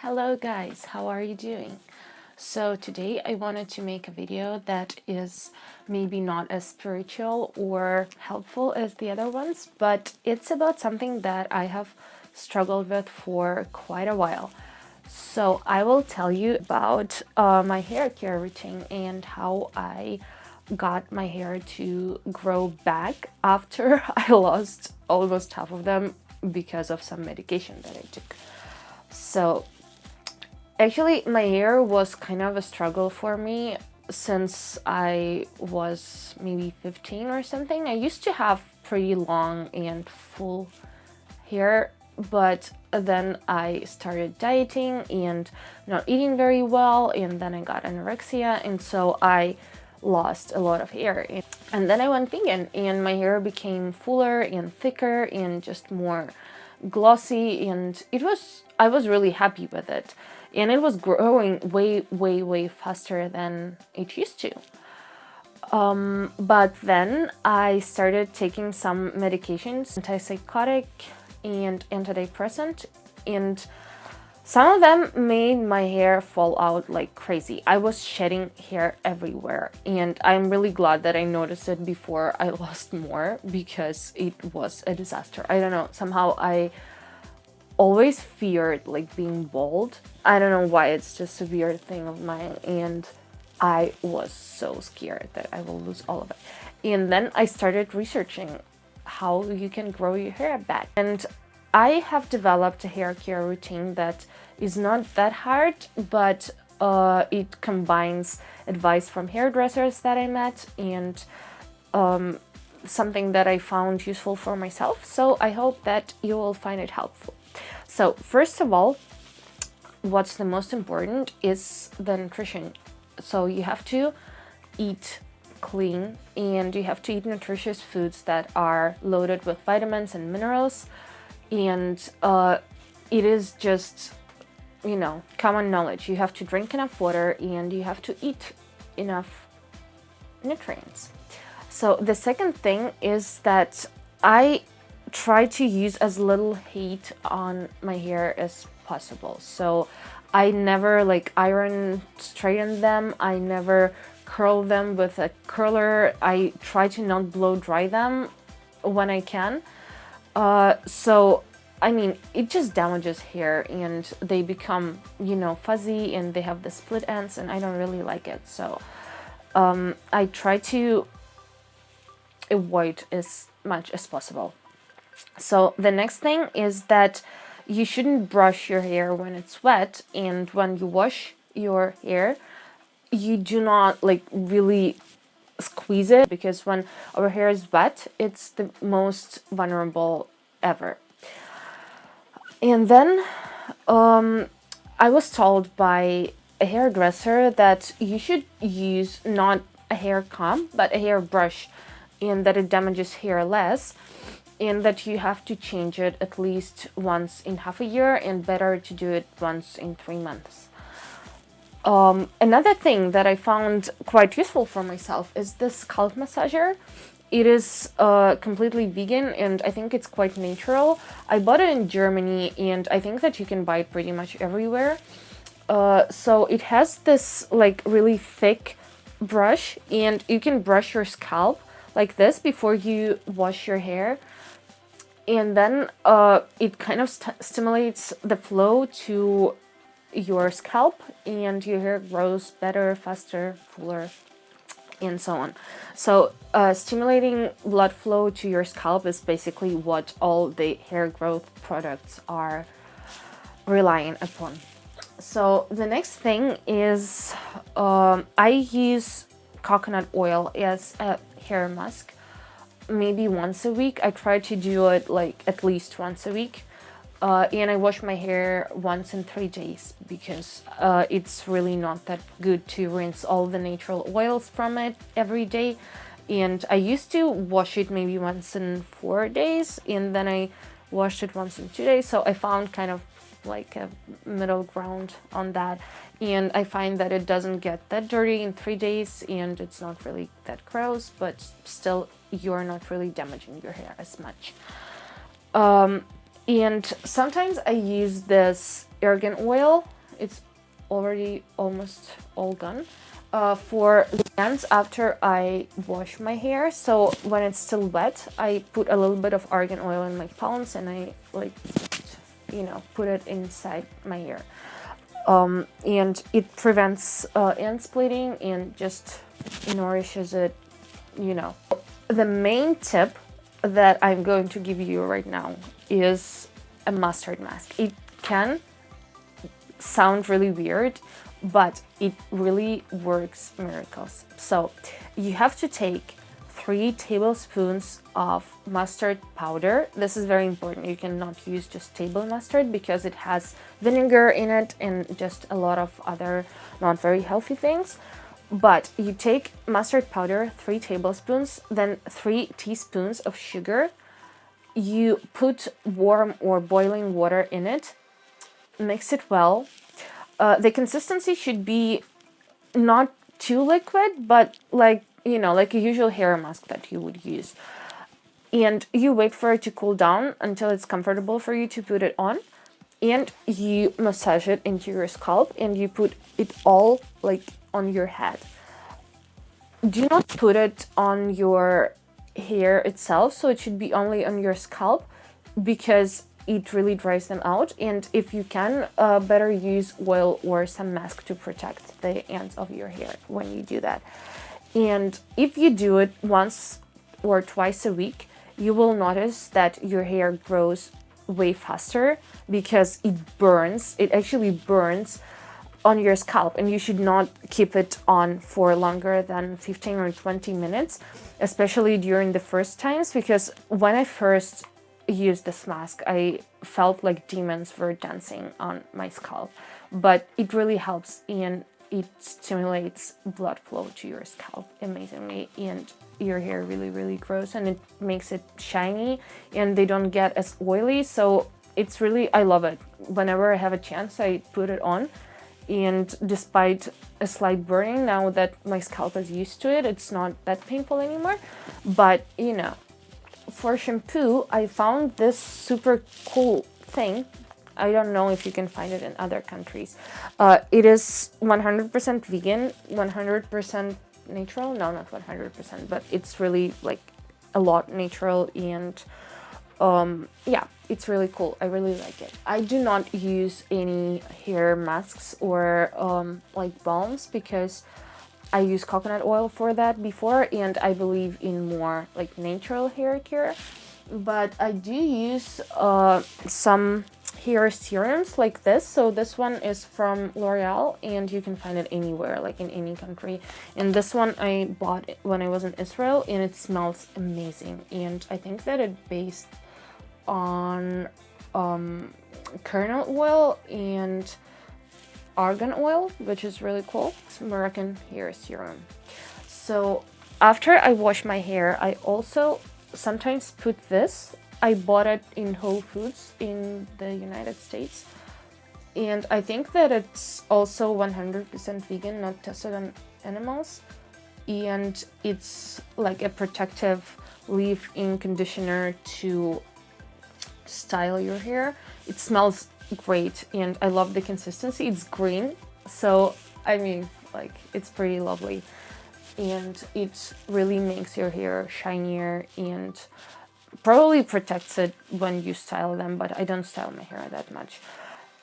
Hello guys, how are you doing? So today I wanted to make a video that is maybe not as spiritual or helpful as the other ones, but it's about something that I have struggled with for quite a while. So I will tell you about my hair care routine and how I got my hair to grow back after I lost almost half of them because of some medication that I took. So actually, my hair was kind of a struggle for me since I was maybe 15 or something. I used to have pretty long and full hair, but then I started dieting and not eating very well, and then I got anorexia, and so I lost a lot of hair. And then I went vegan, and my hair became fuller and thicker and just more glossy, and I was really happy with it, and it was growing way faster than it used to. But then I started taking some medications, antipsychotic and antidepressant, and some of them made my hair fall out like crazy. I was shedding hair everywhere, and I'm really glad that I noticed it before I lost more, because it was a disaster. I don't know, somehow I always feared like being bald. I don't know why, it's just a weird thing of mine, and I was so scared that I will lose all of it. And then I started researching how you can grow your hair back, and I have developed a hair care routine that is not that hard, but it combines advice from hairdressers that I met and something that I found useful for myself. So I hope that you will find it helpful. So first of all, what's the most important is the nutrition. So you have to eat clean, and you have to eat nutritious foods that are loaded with vitamins and minerals. And it is just, common knowledge. You have to drink enough water, and you have to eat enough nutrients. So the second thing is that I try to use as little heat on my hair as possible. So I never straighten them. I never curl them with a curler. I try to not blow dry them when I can. So I mean, it just damages hair, and they become, fuzzy, and they have the split ends, and I don't really like it. So I try to avoid as much as possible. So the next thing is that you shouldn't brush your hair when it's wet, and when you wash your hair, you do not really squeeze it, because when our hair is wet, it's the most vulnerable ever. And then I was told by a hairdresser that you should use not a hair comb but a hair brush, and that it damages hair less, and that you have to change it at least once in half a year, and better to do it once in 3 months. Another thing that I found quite useful for myself is this scalp massager. It is completely vegan, and I think it's quite natural. I bought it in Germany, and I think that you can buy it pretty much everywhere. So it has this really thick brush, and you can brush your scalp like this before you wash your hair. And then it kind of stimulates the flow to your scalp, and your hair grows better, faster, fuller, and so on. So stimulating blood flow to your scalp is basically what all the hair growth products are relying upon. So the next thing is I use coconut oil as a hair mask, maybe once a week. I try to do it at least once a week. And I wash my hair once in 3 days, because it's really not that good to rinse all the natural oils from it every day. And I used to wash it maybe once in 4 days, and then I washed it once in 2 days. So I found kind of like a middle ground on that. And I find that it doesn't get that dirty in 3 days, and it's not really that gross, but still you're not really damaging your hair as much. And sometimes I use this argan oil. It's already almost all gone. For the ends after I wash my hair, so when it's still wet, I put a little bit of argan oil in my palms and I like, you know, put it inside my hair. And it prevents end splitting and just nourishes it, you know. The main tip that I'm going to give you right now is a mustard mask. It can sound really weird, but it really works miracles. So you have to take 3 tablespoons of mustard powder. This is very important. You cannot use just table mustard because it has vinegar in it and just a lot of other not very healthy things. But you take mustard powder, 3 tablespoons, then 3 teaspoons of sugar. You put warm or boiling water in it, mix it well. The consistency should be not too liquid, but like, you know, like a usual hair mask that you would use. And you wait for it to cool down until it's comfortable for you to put it on. And you massage it into your scalp and you put it all like on your head. Do not put it on your hair itself, so it should be only on your scalp because it really dries them out. And if you can, better use oil or some mask to protect the ends of your hair when you do that. And if you do it once or twice a week, you will notice that your hair grows way faster because it burns. It actually burns on your scalp, and you should not keep it on for longer than 15 or 20 minutes, especially during the first times, because when I first used this mask, I felt like demons were dancing on my scalp. But it really helps and it stimulates blood flow to your scalp amazingly, and your hair really grows and it makes it shiny and they don't get as oily. So it's really, I love it. Whenever I have a chance, I put it on. And despite a slight burning, now that my scalp is used to it, it's not that painful anymore. But, you know, for shampoo, I found this super cool thing. I don't know if you can find it in other countries. It is 100% vegan, 100% natural. No, not 100%, but it's really like a lot natural, and yeah, it's really cool. I really like it. I do not use any hair masks or like balms because I use coconut oil for that before, and I believe in more like natural hair care. But I do use some hair serums like this. So this one is from L'Oreal and you can find it anywhere, like in any country. And this one I bought when I was in Israel and it smells amazing. And I think that it's based on kernel oil and argan oil, which is really cool. It's Moroccan hair serum. So after I wash my hair, I also sometimes put this. I bought it in Whole Foods in the United States. And I think that it's also 100% vegan, not tested on animals. And it's like a protective leave-in conditioner to style your hair. It smells great and I love the consistency. It's green, so I mean, like, it's pretty lovely. And it really makes your hair shinier and probably protects it when you style them, but I don't style my hair that much.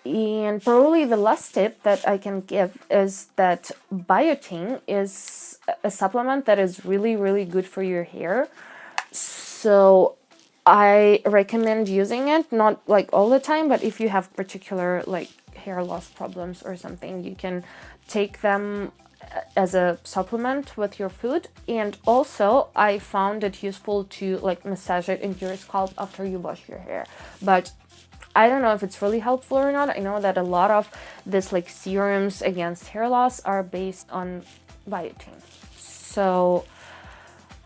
And probably the last tip that I can give is that Biotin is a supplement that is really good for your hair. So I recommend using it, not like all the time, but if you have particular like hair loss problems or something, you can take them as a supplement with your food. And also I found it useful to like massage it into your scalp after you wash your hair. But I don't know if it's really helpful or not. I know that a lot of this like serums against hair loss are based on biotin. So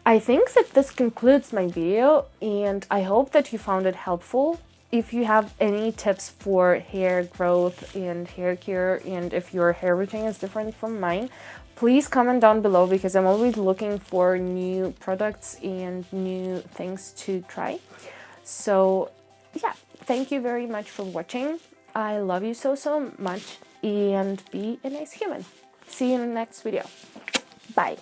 I think that this concludes my video and I hope that you found it helpful. If you have any tips for hair growth and hair care, and if your hair routine is different from mine, please comment down below because I'm always looking for new products and new things to try. So yeah, thank you very much for watching. I love you so, so much, and be a nice human. See you in the next video. Bye.